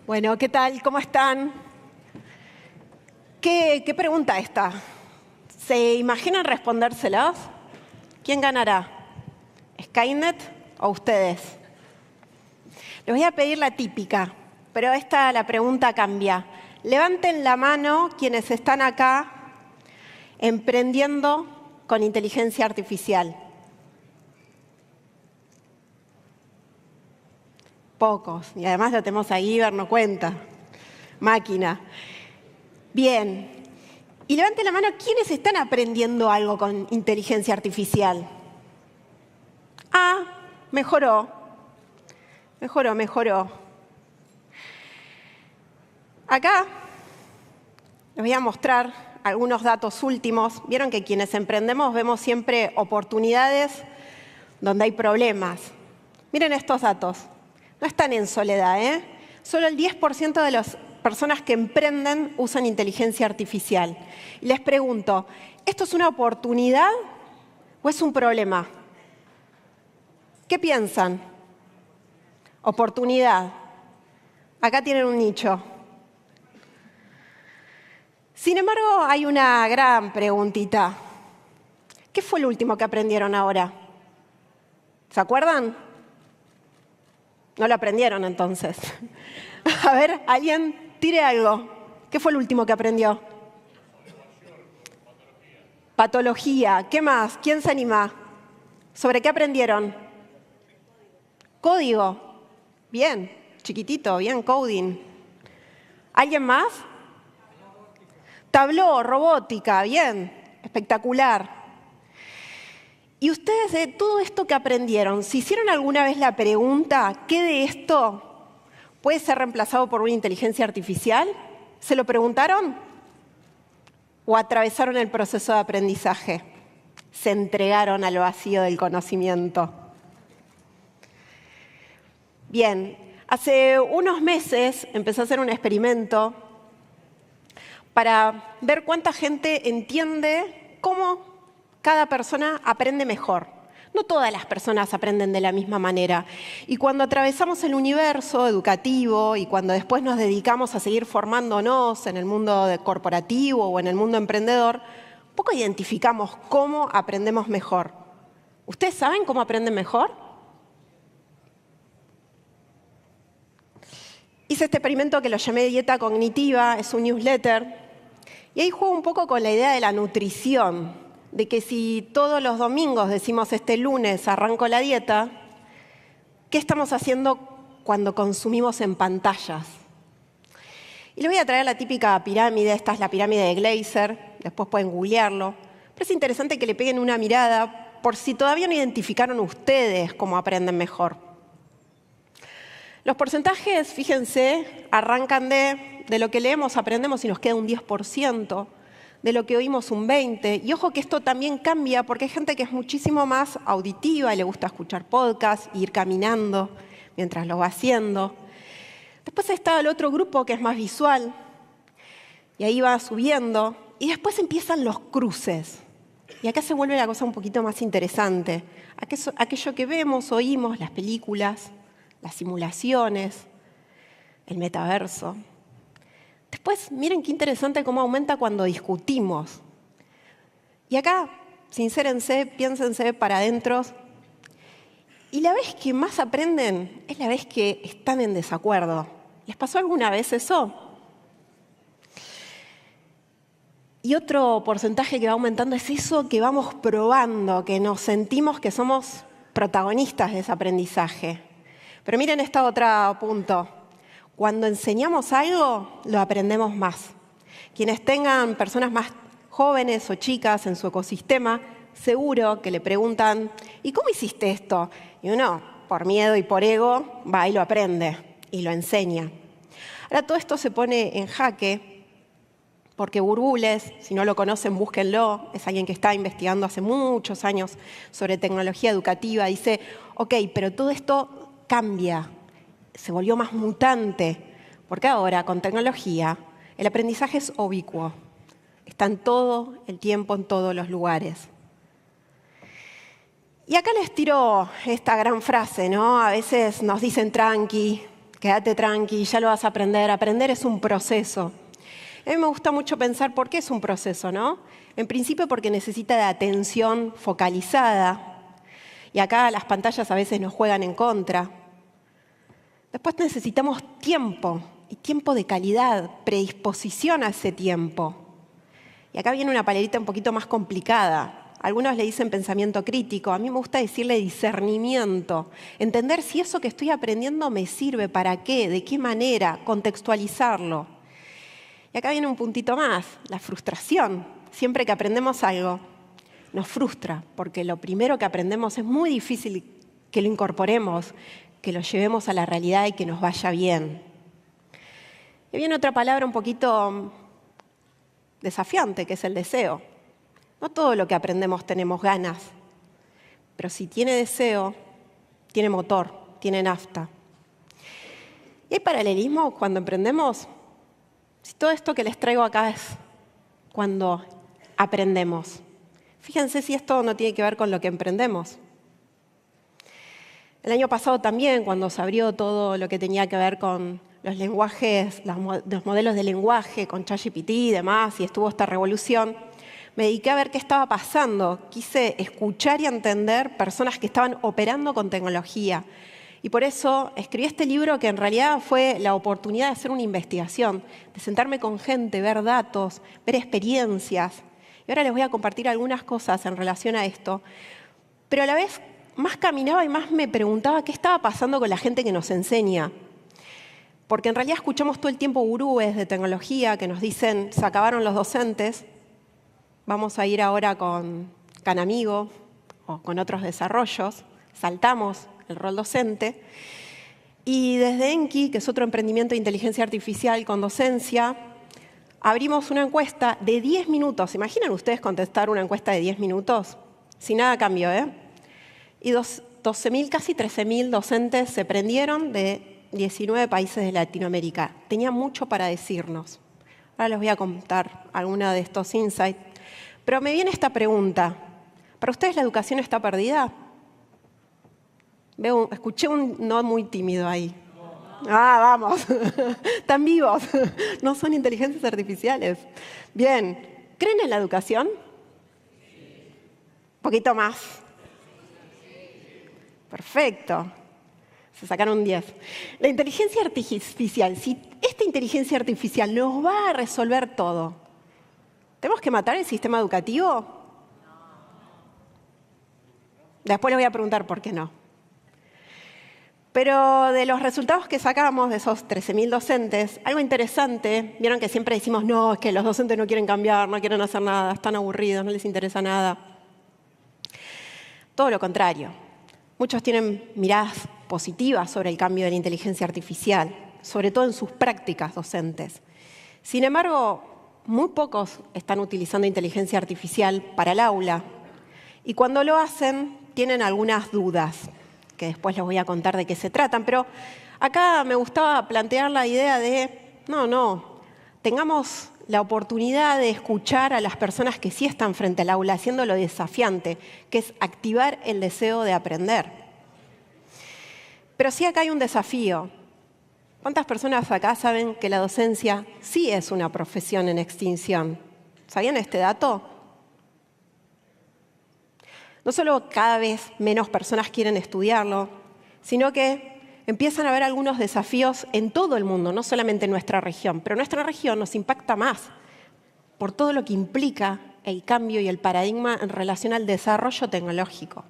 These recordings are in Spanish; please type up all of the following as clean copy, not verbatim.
Bueno, ¿qué tal? ¿Cómo están? ¿Qué pregunta esta? ¿Se imaginan respondérselas? ¿Quién ganará? ¿Skynet o ustedes? Les voy a pedir la típica, pero la pregunta cambia. Levanten la mano quienes están acá emprendiendo con inteligencia artificial. Pocos, y además lo tenemos ahí, no cuenta. Máquina. Bien. Y levanten la mano quienes están aprendiendo algo con inteligencia artificial. Ah, mejoró. Mejoró. Acá les voy a mostrar algunos datos últimos. Vieron que quienes emprendemos vemos siempre oportunidades donde hay problemas. Miren estos datos. No están en soledad, ¿eh? Solo el 10% de las personas que emprenden usan inteligencia artificial. Y les pregunto, ¿esto es una oportunidad o es un problema? ¿Qué piensan? Oportunidad. Acá tienen un nicho. Sin embargo, hay una gran preguntita. ¿Qué fue lo último que aprendieron ahora? ¿Se acuerdan? No lo aprendieron entonces. A ver, alguien tire algo. ¿Qué fue lo último que aprendió? Patología. ¿Qué más? ¿Quién se anima? ¿Sobre qué aprendieron? Código. Bien, chiquitito, bien, coding. ¿Alguien más? Tableau, robótica, bien, espectacular. Y ustedes de todo esto que aprendieron, ¿se hicieron alguna vez la pregunta, ¿qué de esto puede ser reemplazado por una inteligencia artificial? ¿Se lo preguntaron? ¿O atravesaron el proceso de aprendizaje? ¿Se entregaron al vacío del conocimiento? Bien, hace unos meses empecé a hacer un experimento para ver cuánta gente entiende cómo cada persona aprende mejor. No todas las personas aprenden de la misma manera. Y cuando atravesamos el universo educativo y cuando después nos dedicamos a seguir formándonos en el mundo corporativo o en el mundo emprendedor, poco identificamos cómo aprendemos mejor. ¿Ustedes saben cómo aprenden mejor? Hice este experimento que lo llamé Dieta Cognitiva, es un newsletter, y ahí juego un poco con la idea de la nutrición, de que si todos los domingos decimos este lunes arranco la dieta, ¿qué estamos haciendo cuando consumimos en pantallas? Y les voy a traer la típica pirámide, esta es la pirámide de Gleiser, después pueden googlearlo, pero es interesante que le peguen una mirada por si todavía no identificaron ustedes cómo aprenden mejor. Los porcentajes, fíjense, arrancan de lo que leemos, aprendemos y nos queda un 10%, de lo que oímos un 20%. Y ojo que esto también cambia porque hay gente que es muchísimo más auditiva y le gusta escuchar podcasts, ir caminando mientras lo va haciendo. Después está el otro grupo que es más visual y ahí va subiendo. Y después empiezan los cruces. Y acá se vuelve la cosa un poquito más interesante. Aquello que vemos, oímos, las películas, las simulaciones, el metaverso. Después, miren qué interesante cómo aumenta cuando discutimos. Y acá, sincérense, piénsense para adentro. Y la vez que más aprenden es la vez que están en desacuerdo. ¿Les pasó alguna vez eso? Y otro porcentaje que va aumentando es eso que vamos probando, que nos sentimos que somos protagonistas de ese aprendizaje. Pero miren este otro punto. Cuando enseñamos algo, lo aprendemos más. Quienes tengan personas más jóvenes o chicas en su ecosistema, seguro que le preguntan, ¿y cómo hiciste esto? Y uno, por miedo y por ego, va y lo aprende y lo enseña. Ahora todo esto se pone en jaque porque Burbules, si no lo conocen, búsquenlo, es alguien que está investigando hace muchos años sobre tecnología educativa, dice, ok, pero todo esto cambia, se volvió más mutante, porque ahora con tecnología el aprendizaje es ubicuo, está en todo el tiempo, en todos los lugares. Y acá les tiro esta gran frase, ¿no? A veces nos dicen tranqui, quédate tranqui, ya lo vas a aprender. Aprender es un proceso. A mí me gusta mucho pensar por qué es un proceso, ¿no? En principio porque necesita de atención focalizada. Y acá las pantallas a veces nos juegan en contra. Después necesitamos tiempo, y tiempo de calidad, predisposición a ese tiempo. Y acá viene una palabrita un poquito más complicada. Algunos le dicen pensamiento crítico, a mí me gusta decirle discernimiento. Entender si eso que estoy aprendiendo me sirve, para qué, de qué manera, contextualizarlo. Y acá viene un puntito más, la frustración. Siempre que aprendemos algo, nos frustra, porque lo primero que aprendemos es muy difícil que lo incorporemos, que lo llevemos a la realidad y que nos vaya bien. Y viene otra palabra un poquito desafiante, que es el deseo. No todo lo que aprendemos tenemos ganas, pero si tiene deseo, tiene motor, tiene nafta. Y hay paralelismo cuando emprendemos. Si todo esto que les traigo acá es cuando aprendemos. Fíjense si esto no tiene que ver con lo que emprendemos. El año pasado también, cuando se abrió todo lo que tenía que ver con los lenguajes, los modelos de lenguaje, con ChatGPT y demás, y estuvo esta revolución, me dediqué a ver qué estaba pasando. Quise escuchar y entender personas que estaban operando con tecnología. Y por eso escribí este libro, que en realidad fue la oportunidad de hacer una investigación, de sentarme con gente, ver datos, ver experiencias. Y ahora les voy a compartir algunas cosas en relación a esto. Pero a la vez, más caminaba y más me preguntaba qué estaba pasando con la gente que nos enseña. Porque en realidad escuchamos todo el tiempo gurúes de tecnología que nos dicen, se acabaron los docentes, vamos a ir ahora con Canamigo o con otros desarrollos, saltamos el rol docente. Y desde Enki, que es otro emprendimiento de inteligencia artificial con docencia, abrimos una encuesta de 10 minutos. ¿Imaginan ustedes contestar una encuesta de 10 minutos? Sin nada a cambio, ¿eh? Y 12.000, casi 13.000 docentes se prendieron de 19 países de Latinoamérica. Tenía mucho para decirnos. Ahora les voy a contar algunos de estos insights. Pero me viene esta pregunta. ¿Para ustedes la educación está perdida? Escuché un no muy tímido ahí. Ah, vamos. Están vivos. No son inteligencias artificiales. Bien. ¿Creen en la educación? Un poquito más. Perfecto. Se sacaron un 10. La inteligencia artificial, si esta inteligencia artificial nos va a resolver todo, ¿tenemos que matar el sistema educativo? Después les voy a preguntar por qué no. Pero de los resultados que sacamos de esos 13.000 docentes, algo interesante, vieron que siempre decimos, no, es que los docentes no quieren cambiar, no quieren hacer nada, están aburridos, no les interesa nada. Todo lo contrario. Muchos tienen miradas positivas sobre el cambio de la inteligencia artificial, sobre todo en sus prácticas docentes. Sin embargo, muy pocos están utilizando inteligencia artificial para el aula. Y cuando lo hacen, tienen algunas dudas, que después les voy a contar de qué se tratan. Pero acá me gustaba plantear la idea de, tengamos la oportunidad de escuchar a las personas que sí están frente al aula, haciendo lo desafiante, que es activar el deseo de aprender. Pero sí acá hay un desafío. ¿Cuántas personas acá saben que la docencia sí es una profesión en extinción? ¿Sabían este dato? No solo cada vez menos personas quieren estudiarlo, sino que empiezan a haber algunos desafíos en todo el mundo, no solamente en nuestra región. Pero nuestra región nos impacta más por todo lo que implica el cambio y el paradigma en relación al desarrollo tecnológico.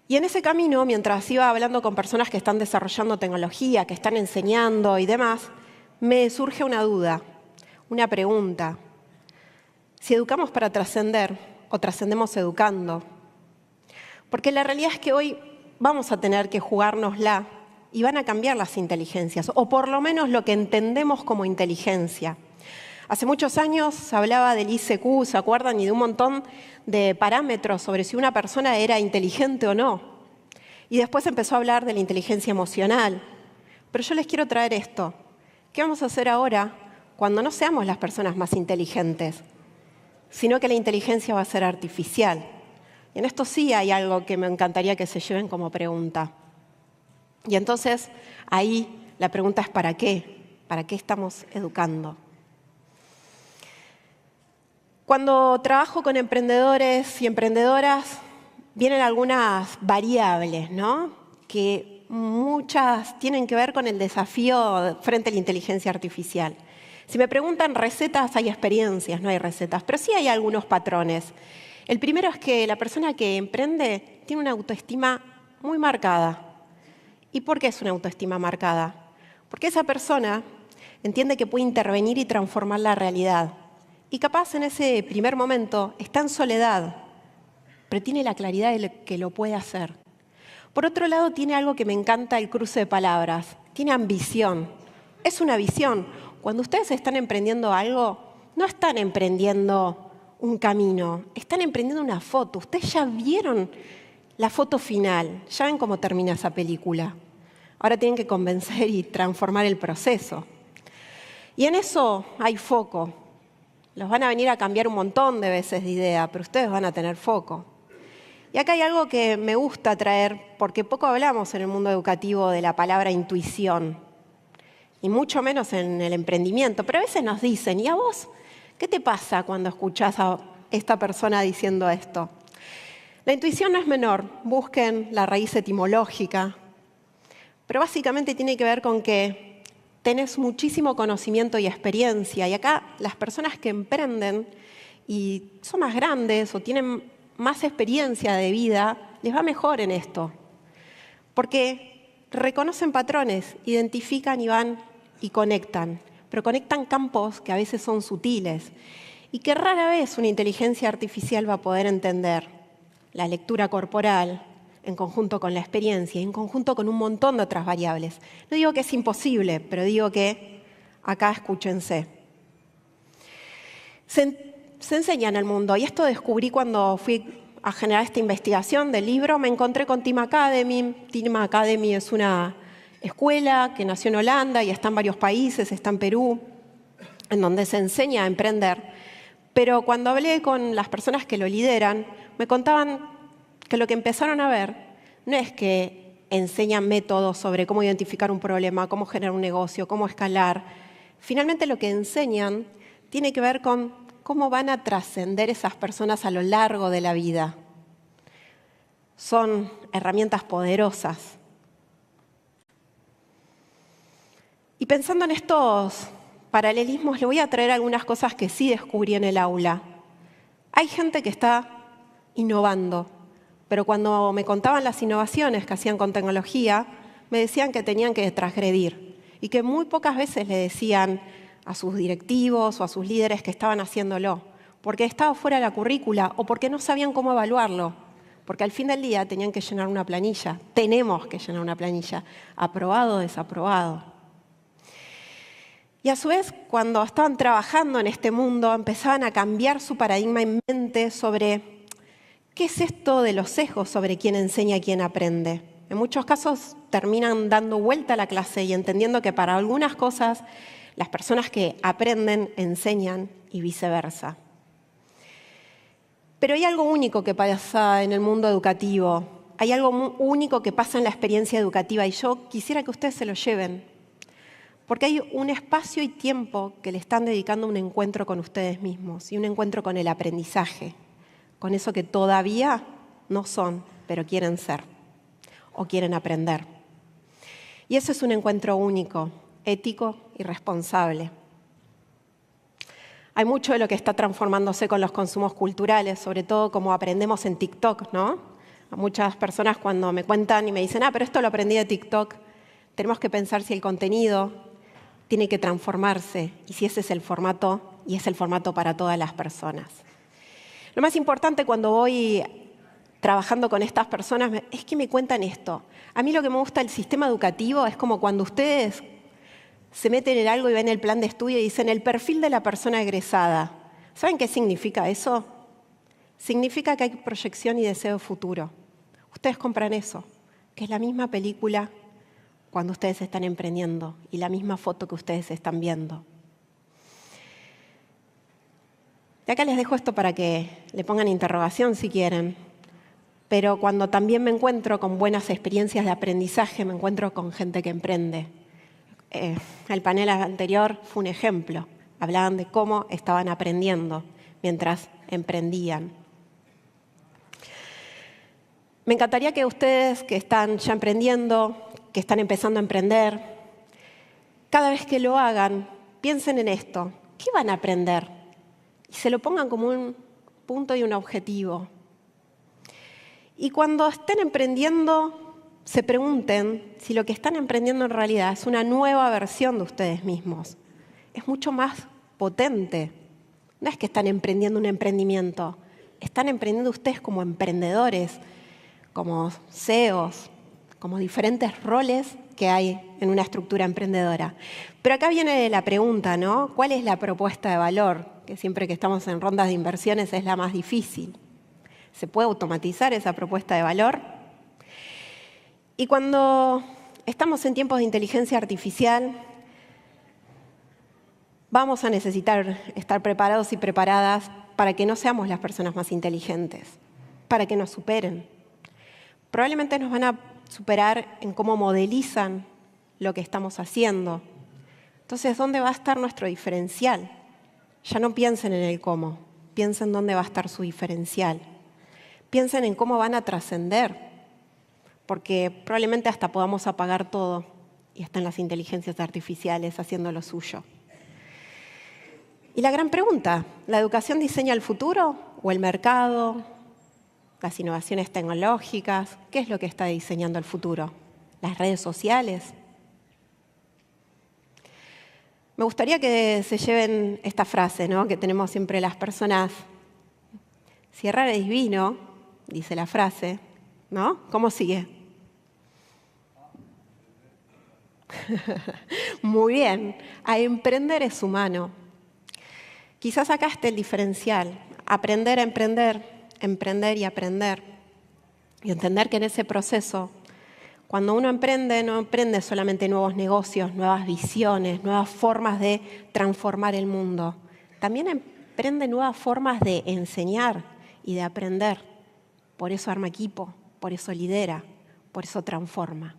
Y en ese camino, mientras iba hablando con personas que están desarrollando tecnología, que están enseñando y demás, me surge una duda, una pregunta. Si educamos para trascender o trascendemos educando. Porque la realidad es que hoy vamos a tener que jugárnosla y van a cambiar las inteligencias, o por lo menos lo que entendemos como inteligencia. Hace muchos años se hablaba del ICQ, ¿se acuerdan? Y de un montón de parámetros sobre si una persona era inteligente o no. Y después empezó a hablar de la inteligencia emocional. Pero yo les quiero traer esto. ¿Qué vamos a hacer ahora cuando no seamos las personas más inteligentes, sino que la inteligencia va a ser artificial? Y en esto sí hay algo que me encantaría que se lleven como pregunta. Y entonces ahí la pregunta es ¿para qué? ¿Para qué estamos educando? Cuando trabajo con emprendedores y emprendedoras, vienen algunas variables, ¿no? Que muchas tienen que ver con el desafío frente a la inteligencia artificial. Si me preguntan recetas, hay experiencias, no hay recetas, pero sí hay algunos patrones. El primero es que la persona que emprende tiene una autoestima muy marcada. ¿Y por qué es una autoestima marcada? Porque esa persona entiende que puede intervenir y transformar la realidad. Y capaz en ese primer momento está en soledad, pero tiene la claridad de que lo puede hacer. Por otro lado, tiene algo que me encanta, el cruce de palabras. Tiene ambición. Es una visión. Cuando ustedes están emprendiendo algo, no están emprendiendo un camino, están emprendiendo una foto. Ustedes ya vieron la foto final, ya ven cómo termina esa película. Ahora tienen que convencer y transformar el proceso. Y en eso hay foco. Los van a venir a cambiar un montón de veces de idea, pero ustedes van a tener foco. Y acá hay algo que me gusta traer, porque poco hablamos en el mundo educativo de la palabra intuición, y mucho menos en el emprendimiento, pero a veces nos dicen, ¿y a vos qué te pasa cuando escuchás a esta persona diciendo esto? La intuición no es menor, busquen la raíz etimológica, pero básicamente tiene que ver con que tenés muchísimo conocimiento y experiencia, y acá las personas que emprenden y son más grandes o tienen más experiencia de vida, les va mejor en esto, porque reconocen patrones, identifican y van y conectan, pero conectan campos que a veces son sutiles y que rara vez una inteligencia artificial va a poder entender. La lectura corporal, en conjunto con la experiencia, en conjunto con un montón de otras variables. No digo que es imposible, pero digo que acá escúchense. Se enseña en el mundo, y esto descubrí cuando fui a generar esta investigación del libro, me encontré con Team Academy. Team Academy es una escuela que nació en Holanda y está en varios países, está en Perú, en donde se enseña a emprender. Pero cuando hablé con las personas que lo lideran, me contaban que lo que empezaron a ver no es que enseñan métodos sobre cómo identificar un problema, cómo generar un negocio, cómo escalar. Finalmente lo que enseñan tiene que ver con cómo van a trascender esas personas a lo largo de la vida. Son herramientas poderosas. Y pensando en estos paralelismos, le voy a traer algunas cosas que sí descubrí en el aula. Hay gente que está innovando, pero cuando me contaban las innovaciones que hacían con tecnología, me decían que tenían que transgredir y que muy pocas veces le decían a sus directivos o a sus líderes que estaban haciéndolo, porque estaba fuera de la currícula o porque no sabían cómo evaluarlo, porque al fin del día tenían que llenar una planilla, tenemos que llenar una planilla, aprobado o desaprobado. Y a su vez, cuando estaban trabajando en este mundo, empezaban a cambiar su paradigma en mente sobre qué es esto de los sesgos sobre quién enseña y quién aprende. En muchos casos terminan dando vuelta a la clase y entendiendo que para algunas cosas las personas que aprenden enseñan y viceversa. Pero hay algo único que pasa en el mundo educativo, hay algo único que pasa en la experiencia educativa y yo quisiera que ustedes se lo lleven. Porque hay un espacio y tiempo que le están dedicando a un encuentro con ustedes mismos y un encuentro con el aprendizaje, con eso que todavía no son, pero quieren ser o quieren aprender. Y eso es un encuentro único, ético y responsable. Hay mucho de lo que está transformándose con los consumos culturales, sobre todo como aprendemos en TikTok, ¿no? A muchas personas cuando me cuentan y me dicen, pero esto lo aprendí de TikTok, tenemos que pensar si el contenido tiene que transformarse y si ese es el formato y es el formato para todas las personas. Lo más importante cuando voy trabajando con estas personas es que me cuentan esto. A mí lo que me gusta del sistema educativo es como cuando ustedes se meten en algo y ven el plan de estudio y dicen el perfil de la persona egresada. ¿Saben qué significa eso? Significa que hay proyección y deseo futuro. Ustedes compran eso, que es la misma película cuando ustedes están emprendiendo y la misma foto que ustedes están viendo. De acá les dejo esto para que le pongan interrogación si quieren. pero cuando también me encuentro con buenas experiencias de aprendizaje, me encuentro con gente que emprende. El panel anterior fue un ejemplo. Hablaban de cómo estaban aprendiendo mientras emprendían. Me encantaría que ustedes que están ya emprendiendo, que están empezando a emprender, cada vez que lo hagan, piensen en esto. ¿Qué van a aprender? Y se lo pongan como un punto y un objetivo. Y cuando estén emprendiendo, se pregunten si lo que están emprendiendo en realidad es una nueva versión de ustedes mismos. Es mucho más potente. No es que están emprendiendo un emprendimiento, están emprendiendo ustedes como emprendedores, como CEOs, como diferentes roles que hay en una estructura emprendedora. Pero acá viene la pregunta, ¿no? ¿Cuál es la propuesta de valor? Que siempre que estamos en rondas de inversiones es la más difícil. ¿Se puede automatizar esa propuesta de valor? Y cuando estamos en tiempos de inteligencia artificial, vamos a necesitar estar preparados y preparadas para que no seamos las personas más inteligentes, para que nos superen. Probablemente nos van a superar en cómo modelizan lo que estamos haciendo. Entonces, ¿dónde va a estar nuestro diferencial? Ya no piensen en el cómo, piensen dónde va a estar su diferencial. Piensen en cómo van a trascender, porque probablemente hasta podamos apagar todo y están las inteligencias artificiales haciendo lo suyo. Y la gran pregunta, ¿la educación diseña el futuro o el mercado, las innovaciones tecnológicas? ¿Qué es lo que está diseñando el futuro? ¿Las redes sociales? Me gustaría que se lleven esta frase, ¿no?, que tenemos siempre las personas. Si errar es divino, dice la frase, ¿no? ¿Cómo sigue? Muy bien, a emprender es humano. Quizás acá esté el diferencial, aprender a emprender, emprender y aprender. Y entender que en ese proceso, cuando uno emprende, no emprende solamente nuevos negocios, nuevas visiones, nuevas formas de transformar el mundo. También emprende nuevas formas de enseñar y de aprender. Por eso arma equipo, por eso lidera, por eso transforma.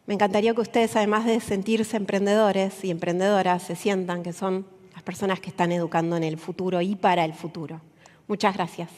Me encantaría que ustedes, además de sentirse emprendedores y emprendedoras, se sientan que son las personas que están educando en el futuro y para el futuro. Muchas gracias.